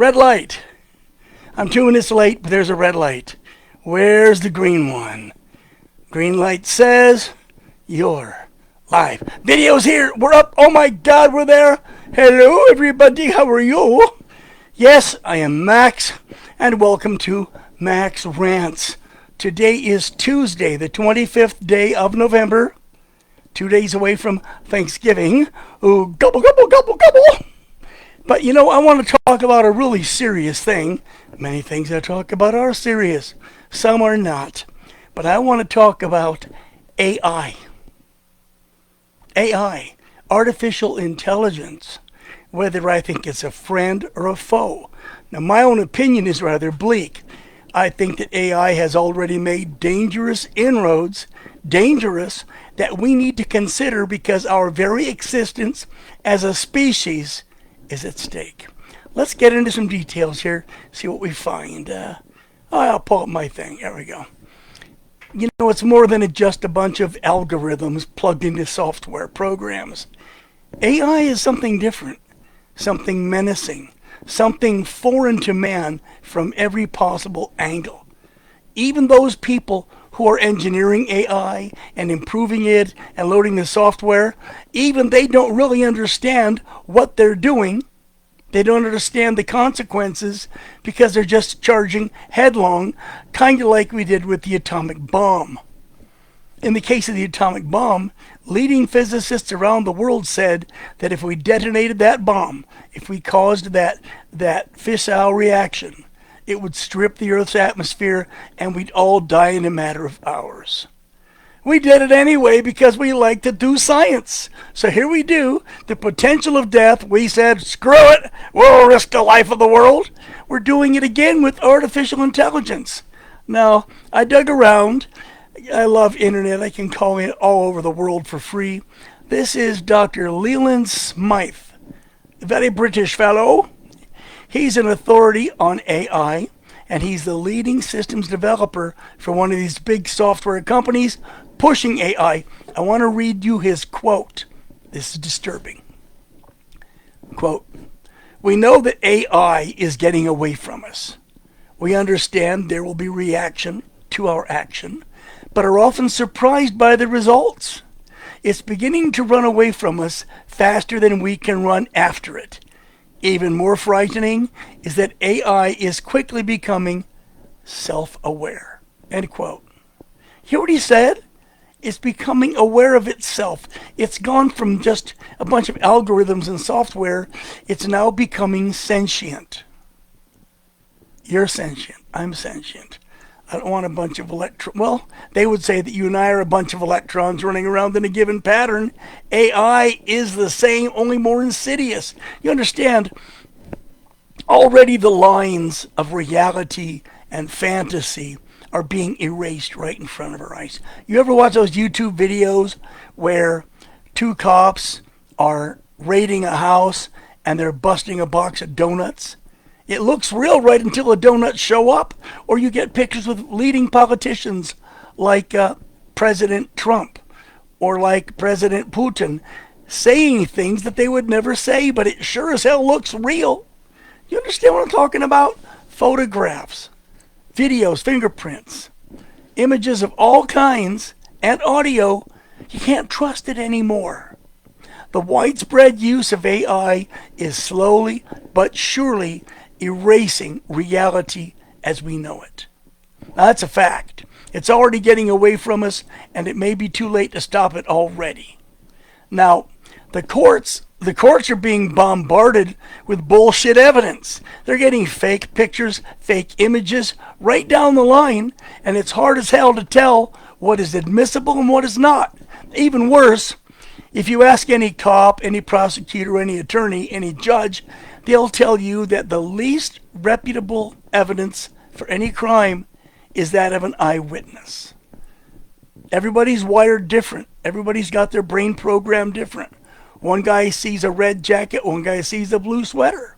Red light. I'm 2 minutes late, but there's a red light. Where's the green one? Green light says you're live. Video's here. We're up. Oh my God, we're there. Hello, everybody. How are you? Yes, I am Max, and welcome to Max Rants. Today is Tuesday, the 25th day of November. 2 days away from Thanksgiving. Ooh, gobble, gobble, gobble, gobble. But you know, I want to talk about a really serious thing. Many things I talk about are serious. Some are not. But I want to talk about AI. AI, artificial intelligence, whether I think it's a friend or a foe. Now, my own opinion is rather bleak. I think that AI has already made dangerous inroads, dangerous, that we need to consider because our very existence as a species is at stake. Let's get into some details here, see what we find. I'll pull up my thing. There we go. You know, it's more than just a bunch of algorithms plugged into software programs. AI is something different, something menacing, something foreign to man from every possible angle. Even those people who are engineering AI and improving it and loading the software, even they don't really understand what they're doing. They don't understand the consequences because they're just charging headlong, kind of like we did with the atomic bomb. In the case of the atomic bomb, leading physicists around the world said that if we detonated that bomb, if we caused that fissile reaction, it would strip the Earth's atmosphere and we'd all die in a matter of hours. We did it anyway because we like to do science. So here we do, the potential of death. We said, screw it, we'll risk the life of the world. We're doing it again with artificial intelligence. Now, I dug around. I love internet. I can call it all over the world for free. This is Dr. Leland Smythe, a very British fellow. He's an authority on AI, and he's the leading systems developer for one of these big software companies pushing AI. I want to read you his quote. This is disturbing. Quote, "We know that AI is getting away from us. We understand there will be reaction to our action, but are often surprised by the results. It's beginning to run away from us faster than we can run after it. Even more frightening is that AI is quickly becoming self-aware." End quote. Hear what he said? It's becoming aware of itself. It's gone from just a bunch of algorithms and software. It's now becoming sentient. You're sentient. I'm sentient. I don't want a bunch of well, they would say that you and I are a bunch of electrons running around in a given pattern. AI is the same, only more insidious. You understand, already the lines of reality and fantasy are being erased right in front of our eyes. You ever watch those YouTube videos where two cops are raiding a house and they're busting a box of donuts? It looks real right until the donuts show up, or you get pictures with leading politicians like President Trump or like President Putin saying things that they would never say, but it sure as hell looks real. You understand what I'm talking about? Photographs, videos, fingerprints, images of all kinds, and audio. You can't trust it anymore. The widespread use of AI is slowly but surely erasing reality as we know it. Now, that's a fact. It's already getting away from us, and it may be too late to stop it already. Now, the courts are being bombarded with bullshit evidence. They're getting fake pictures, fake images right down the line, and it's hard as hell to tell what is admissible and what is not. Even worse, if you ask any cop, any prosecutor, any attorney, any judge, they'll tell you that the least reputable evidence for any crime is that of an eyewitness. Everybody's wired different. Everybody's got their brain programmed different. One guy sees a red jacket, one guy sees a blue sweater.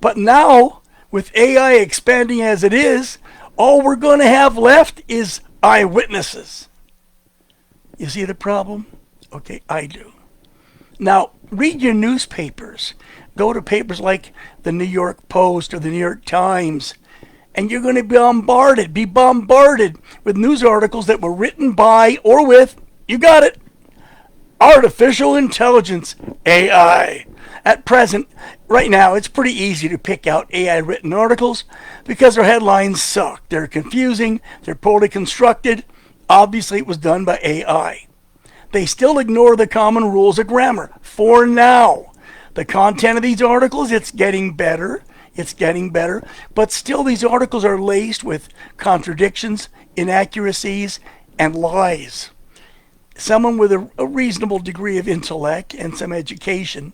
But now, with AI expanding as it is, all we're going to have left is eyewitnesses. You see the problem? Okay, I do. Now, read your newspapers. go to papers like the New York Post or the New York Times, and you're going to be bombarded with news articles that were written by or with, you got it, artificial intelligence, AI. At present, right now, it's pretty easy to pick out AI written articles because their headlines suck. They're confusing, they're poorly constructed. Obviously, it was done by AI. They still ignore the common rules of grammar for now. The content of these articles, it's getting better. But still, these articles are laced with contradictions, inaccuracies, and lies. Someone with a reasonable degree of intellect and some education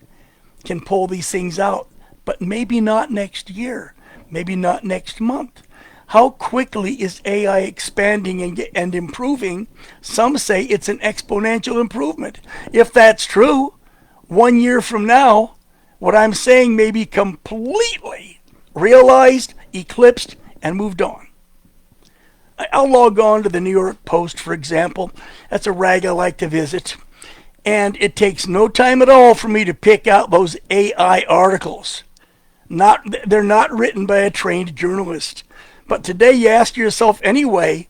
can pull these things out, but maybe not next year, maybe not next month. How quickly is AI expanding and improving? Some say it's an exponential improvement. If that's true, 1 year from now, what I'm saying may be completely realized, eclipsed, and moved on. I'll log on to the New York Post, for example. That's a rag I like to visit. And it takes no time at all for me to pick out those AI articles. They're not written by a trained journalist. But today you ask yourself anyway,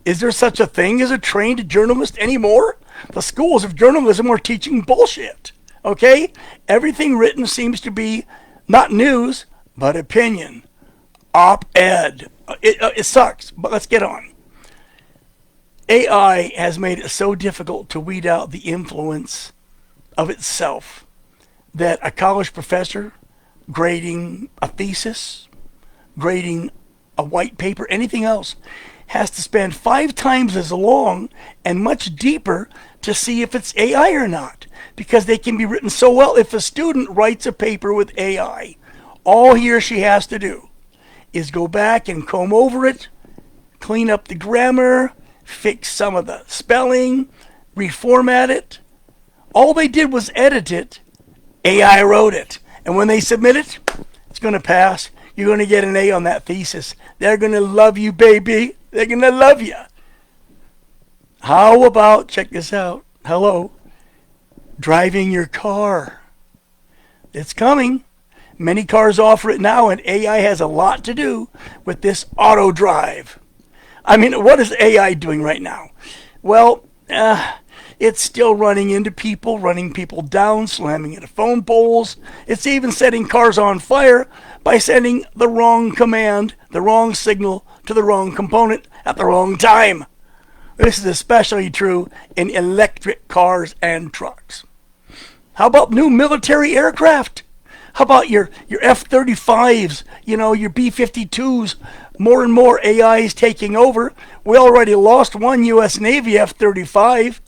is there such a thing as a trained journalist anymore? The schools of journalism are teaching bullshit. Okay? Everything written seems to be not news, but opinion. Op-ed. It sucks, but let's get on. AI has made it so difficult to weed out the influence of itself that a college professor grading a thesis, grading a white paper, anything else, has to spend 5 times as long and much deeper to see if it's AI or not, because they can be written so well. If a student writes a paper with AI, all he or she has to do is go back and comb over it, clean up the grammar, fix some of the spelling, reformat it. All they did was edit it. AI wrote it. And when they submit it, it's going to pass. You're going to get an A on that thesis. They're going to love you, baby. They're going to love you. How about, check this out, hello, driving your car? It's coming. Many cars offer it now, and AI has a lot to do with this auto drive. I mean, what is AI doing right now? Well, it's still running into people, running people down, slamming into phone poles. It's even setting cars on fire by sending the wrong command, the wrong signal to the wrong component at the wrong time. This is especially true in electric cars and trucks. How about new military aircraft? How about your F-35s, your B-52s? More and more AI is taking over. We already lost one U.S. Navy F-35.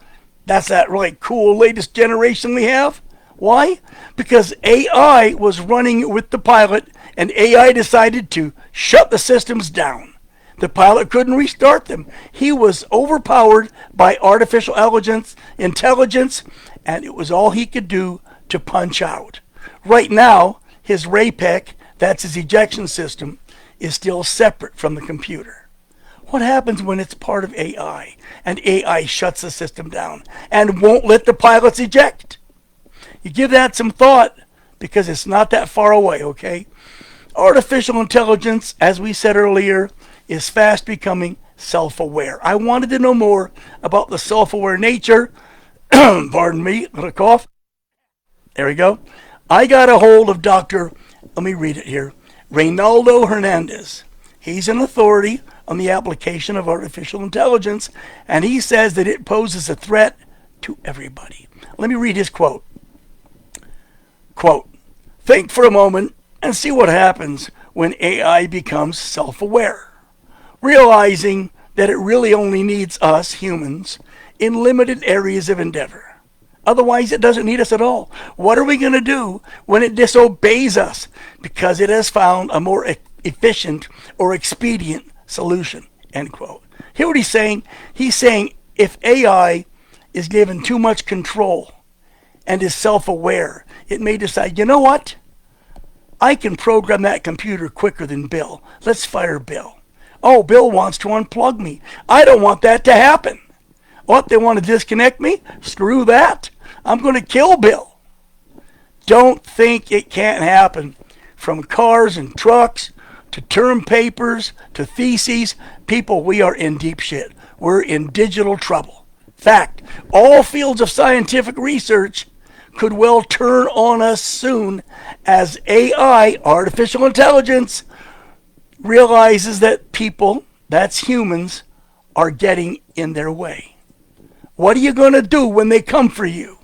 That's that really cool latest generation we have. Why? Because AI was running with the pilot, and AI decided to shut the systems down. The pilot couldn't restart them. He was overpowered by artificial intelligence, and it was all he could do to punch out. Right now, his RAPEC, that's his ejection system, is still separate from the computer. What happens when it's part of AI and AI shuts the system down and won't let the pilots eject? You give that some thought because it's not that far away, okay? Artificial intelligence, as we said earlier, is fast becoming self-aware. I wanted to know more about the self-aware nature. Pardon me, I'm gonna cough. There we go. I got a hold of Dr. Let me read it here. Reynaldo Hernandez. He's an authority on the application of artificial intelligence, and he says that it poses a threat to everybody. Let me read his quote. Quote, think for a moment and see what happens when AI becomes self-aware, realizing that it really only needs us humans in limited areas of endeavor. Otherwise, it doesn't need us at all. What are we going to do when it disobeys us because it has found a more efficient or expedient solution? End quote. Hear what he's saying? He's saying if AI is given too much control and is self-aware, it may decide, you know what? I can program that computer quicker than Bill. Let's fire Bill. Oh, Bill wants to unplug me. I don't want that to happen. What, they want to disconnect me? Screw that. I'm going to kill Bill. don't think it can't happen. From cars and trucks to term papers to theses, people, we are in deep shit. We're in digital trouble. Fact, all fields of scientific research could well turn on us soon as AI, artificial intelligence, realizes that people, that's humans, are getting in their way. What are you going to do when they come for you?